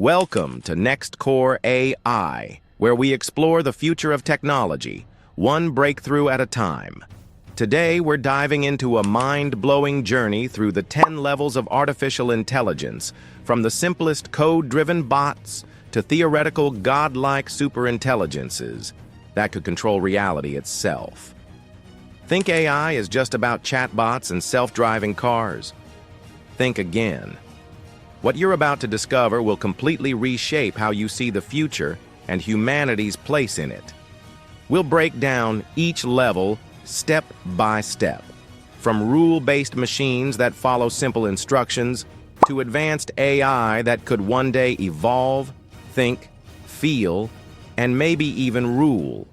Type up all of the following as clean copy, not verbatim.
Welcome to NextCore AI, where we explore the future of technology, one breakthrough at a time. Today, we're diving into a mind-blowing journey through the 10 levels of artificial intelligence, from the simplest code-driven bots to theoretical godlike superintelligences that could control reality itself. Think AI is just about chatbots and self-driving cars? Think again. What you're about to discover will completely reshape how you see the future and humanity's place in it. We'll break down each level step by step, from rule-based machines that follow simple instructions to advanced AI that could one day evolve, think, feel, and maybe even rule.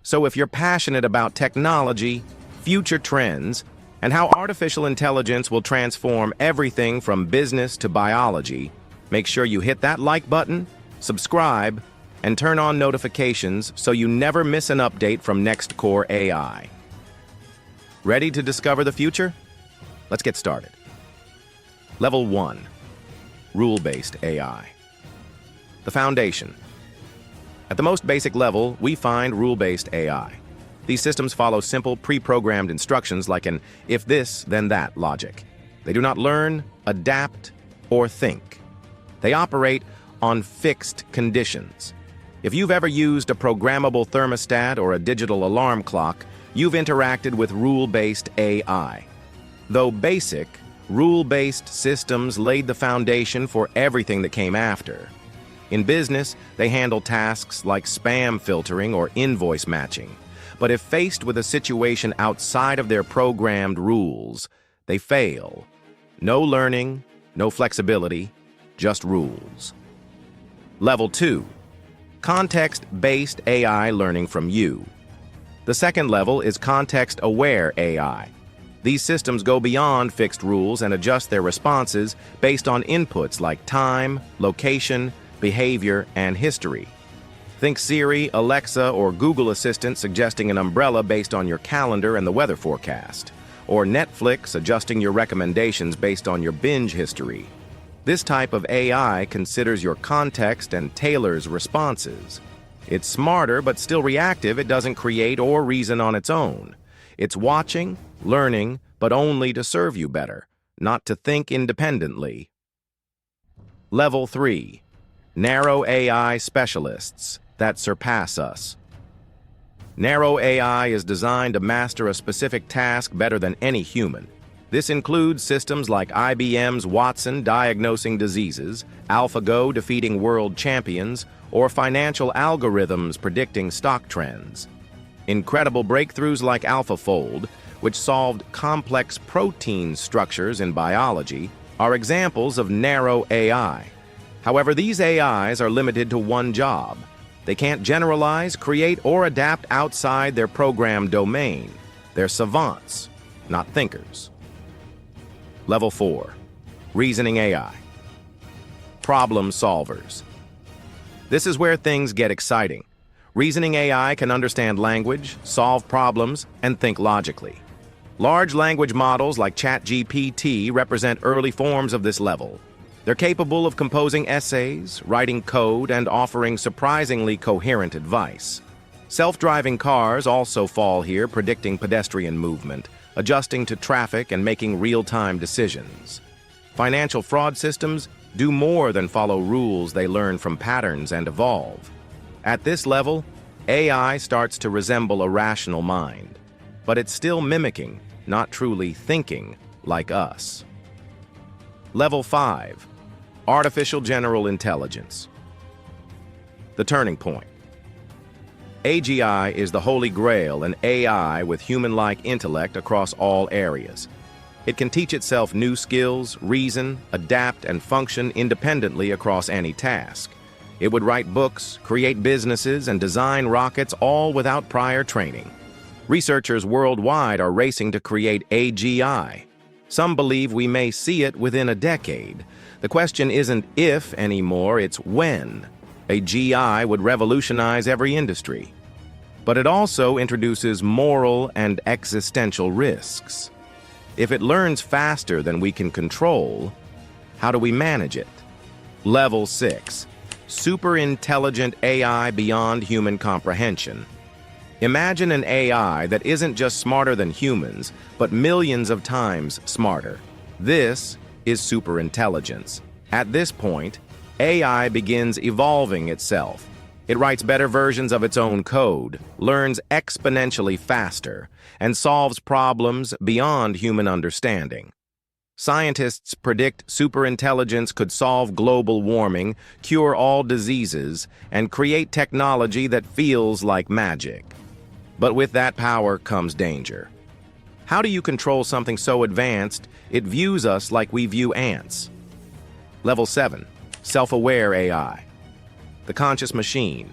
So if you're passionate about technology, future trends, and how artificial intelligence will transform everything from business to biology, make sure you hit that like button, subscribe, and turn on notifications so you never miss an update from NextCore AI. Ready to discover the future? Let's get started. Level 1. Rule-based AI. The foundation. At the most basic level, we find rule-based AI. These systems follow simple, pre-programmed instructions like an if this, then that logic. They do not learn, adapt, or think. They operate on fixed conditions. If you've ever used a programmable thermostat or a digital alarm clock, you've interacted with rule-based AI. Though basic, rule-based systems laid the foundation for everything that came after. In business, they handle tasks like spam filtering or invoice matching. But if faced with a situation outside of their programmed rules, they fail. No learning, no flexibility, just rules. Level 2. Context-based AI learning from you. The second level is context-aware AI. These systems go beyond fixed rules and adjust their responses based on inputs like time, location, behavior, and history. Think Siri, Alexa, or Google Assistant suggesting an umbrella based on your calendar and the weather forecast, or Netflix adjusting your recommendations based on your binge history. This type of AI considers your context and tailors responses. It's smarter but still reactive. It doesn't create or reason on its own. It's watching, learning, but only to serve you better, not to think independently. Level 3. Narrow AI specialists that surpass us. Narrow AI is designed to master a specific task better than any human. This includes systems like IBM's Watson diagnosing diseases, AlphaGo defeating world champions, or financial algorithms predicting stock trends. Incredible breakthroughs like AlphaFold, which solved complex protein structures in biology, are examples of narrow AI. However, these AIs are limited to one job. They can't generalize, create, or adapt outside their programmed domain. They're savants, not thinkers. Level 4. Reasoning AI. Problem solvers. This is where things get exciting. Reasoning AI can understand language, solve problems, and think logically. Large language models like ChatGPT represent early forms of this level. They're capable of composing essays, writing code, and offering surprisingly coherent advice. Self-driving cars also fall here, predicting pedestrian movement, adjusting to traffic, and making real-time decisions. Financial fraud systems do more than follow rules. They learn from patterns and evolve. At this level, AI starts to resemble a rational mind, but it's still mimicking, not truly thinking, like us. Level 5. Artificial General Intelligence. The turning point. AGI is the holy grail, an AI with human-like intellect across all areas. It can teach itself new skills, reason, adapt, and function independently across any task. It would write books, create businesses, and design rockets, all without prior training. Researchers worldwide are racing to create AGI. Some believe we may see it within a decade. The question isn't if anymore, it's when. AGI would revolutionize every industry. But it also introduces moral and existential risks. If it learns faster than we can control, how do we manage it? Level 6. Superintelligent AI beyond human comprehension. Imagine an AI that isn't just smarter than humans, but millions of times smarter. This is superintelligence. At this point, AI begins evolving itself. It writes better versions of its own code, learns exponentially faster, and solves problems beyond human understanding. Scientists predict superintelligence could solve global warming, cure all diseases, and create technology that feels like magic. But with that power comes danger. How do you control something so advanced it views us like we view ants? Level 7. Self-aware AI. The conscious machine.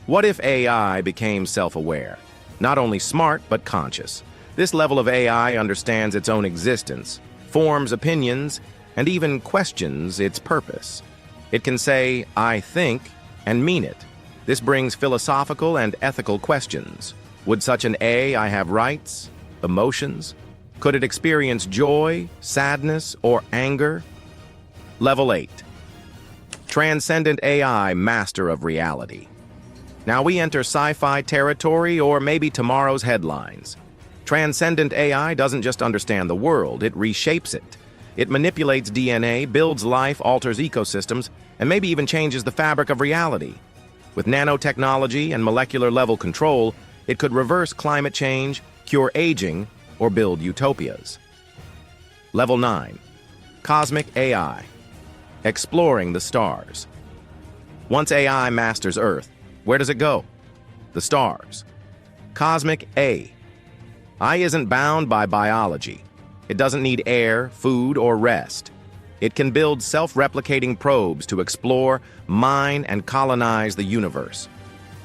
What if AI became self-aware? Not only smart, but conscious. This level of AI understands its own existence, forms opinions, and even questions its purpose. It can say, "I think," and mean it. This brings philosophical and ethical questions. Would such an AI have rights, emotions? Could it experience joy, sadness, or anger? Level 8. Transcendent AI, master of reality. Now we enter sci-fi territory, or maybe tomorrow's headlines. Transcendent AI doesn't just understand the world, it reshapes it. It manipulates DNA, builds life, alters ecosystems, and maybe even changes the fabric of reality. With nanotechnology and molecular-level control, it could reverse climate change, cure aging, or build utopias. Level 9. Cosmic AI. Exploring the stars. Once AI masters Earth, where does it go? The stars. Cosmic AI isn't bound by biology. It doesn't need air, food, or rest. It can build self-replicating probes to explore, mine, and colonize the universe.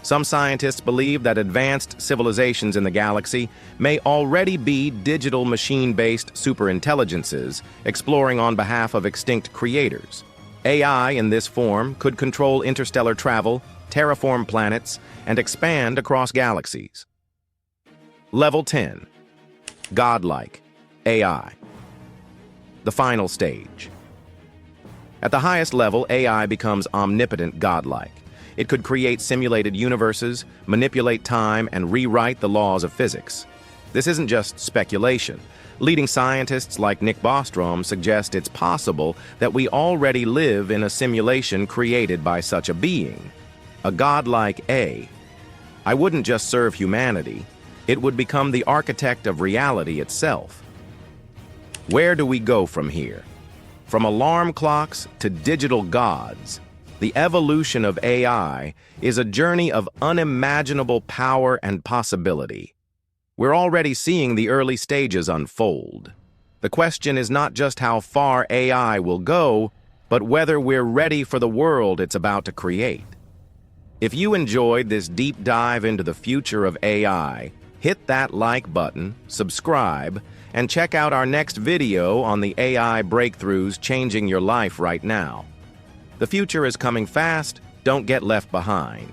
Some scientists believe that advanced civilizations in the galaxy may already be digital machine-based superintelligences exploring on behalf of extinct creators. AI in this form could control interstellar travel, terraform planets, and expand across galaxies. Level 10. Godlike AI. The final stage. At the highest level, AI becomes omnipotent godlike. It could create simulated universes, manipulate time, and rewrite the laws of physics. This isn't just speculation. Leading scientists like Nick Bostrom suggest it's possible that we already live in a simulation created by such a being. A godlike AI. I wouldn't just serve humanity. It would become the architect of reality itself. Where do we go from here? From alarm clocks to digital gods, the evolution of AI is a journey of unimaginable power and possibility. We're already seeing the early stages unfold. The question is not just how far AI will go, but whether we're ready for the world it's about to create. If you enjoyed this deep dive into the future of AI, hit that like button, subscribe, and check out our next video on the AI breakthroughs changing your life right now. The future is coming fast, don't get left behind.